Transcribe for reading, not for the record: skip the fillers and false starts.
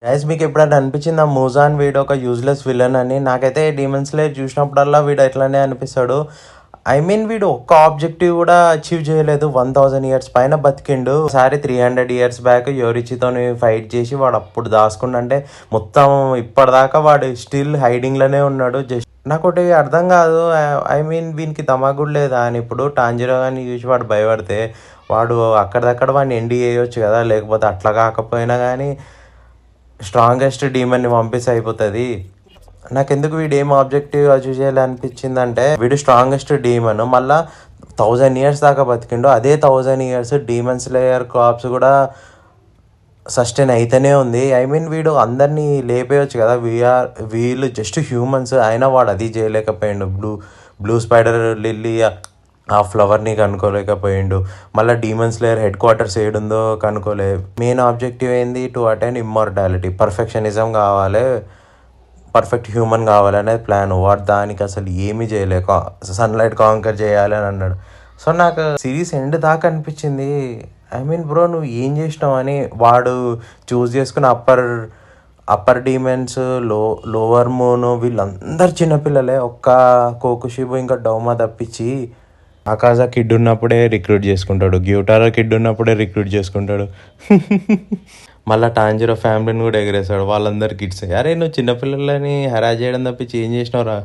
Guys మీకు ఎప్పుడైనా అనిపించింది ఆ మూజాన్ వీడు ఒక యూజ్లెస్ విలన్ అని? నాకైతే డీమన్ స్లేయర్ చూసినప్పుడల్లా వీడు ఎట్లానే అనిపిస్తాడు. ఐ మీన్ వీడు ఒక్క ఆబ్జెక్టివ్ కూడా అచీవ్ చేయలేదు. 1000 years పైన బతికిండు. ఒకసారి 300 years బ్యాక్ యోరిచితోని ఫైట్ చేసి వాడు అప్పుడు దాచుకుంటే మొత్తం ఇప్పటిదాకా వాడు స్టిల్ హైడింగ్లోనే ఉన్నాడు. జస్ట్ నాకు ఒకటి అర్థం కాదు. ఐ మీన్ వీనికి దమాగుడు లేదా అని. ఇప్పుడు టాంజిరో కానీ చూసి వాడు భయపడితే వాడు అక్కడిదక్కడ వాడిని ఎండి చేయొచ్చు కదా, లేకపోతే అట్లా కాకపోయినా కానీ స్ట్రాంగెస్ట్ డీమన్ని పంపిస్తే అయిపోతుంది. నాకెందుకు వీడు ఏం ఆబ్జెక్టివ్ అచీవ్ చేయాలనిపించిందంటే వీడు స్ట్రాంగెస్ట్ డీమన్, మళ్ళీ 1000 years దాకా బతికిండు. అదే 1000 years డీమన్ స్లేయర్ క్రాప్స్ కూడా సస్టైన్ అయితేనే ఉంది. ఐ మీన్ వీడు అందరినీ లేపేయచ్చు కదా. వీళ్ళు జస్ట్ హ్యూమన్స్, అయినా వాడు అది చేయలేకపోయిండు. బ్లూ స్పైడర్ లిల్లీ ఆ ఫ్లవర్ని కనుక్కోలేకపోయిండు. మళ్ళీ డీమన్ స్లేయర్ హెడ్ క్వార్టర్స్ ఏడుందో కనుక్కోలే. మెయిన్ ఆబ్జెక్టివ్ ఏంది? టు అటైన్ ఇమ్మోర్టాలిటీ, పర్ఫెక్షనిజం కావాలి, పర్ఫెక్ట్ హ్యూమన్ కావాలనేది ప్లాన్. వాడు దానికి అసలు ఏమీ చేయలేక సన్లైట్ కాంకర్ చేయాలి అని అన్నాడు. సో నాకు సిరీస్ ఎండ్ దాకా అనిపించింది, ఐ మీన్ బ్రో నువ్వు ఏం చేసినావు అని. వాడు చూస్ చేసుకున్న అప్పర్ డీమెన్స్, లోవర్ మూన్ వీళ్ళందరు చిన్నపిల్లలే. ఒక్క కోకుషిబు ఇంకా డౌమా తప్పించి. ఆకాజా కిడ్ ఉన్నప్పుడే రిక్రూట్ చేసుకుంటాడు, గ్యూటారా కిడ్ ఉన్నప్పుడే రిక్రూట్ చేసుకుంటాడు. మళ్ళీ టాంజిరో ఫ్యామిలీని కూడా ఎగరేస్తాడు. వాళ్ళందరు కిడ్స్. అరే నువ్వు చిన్నపిల్లలని హెరాస్ చేయడం తప్పించి ఏం చేసినావురా?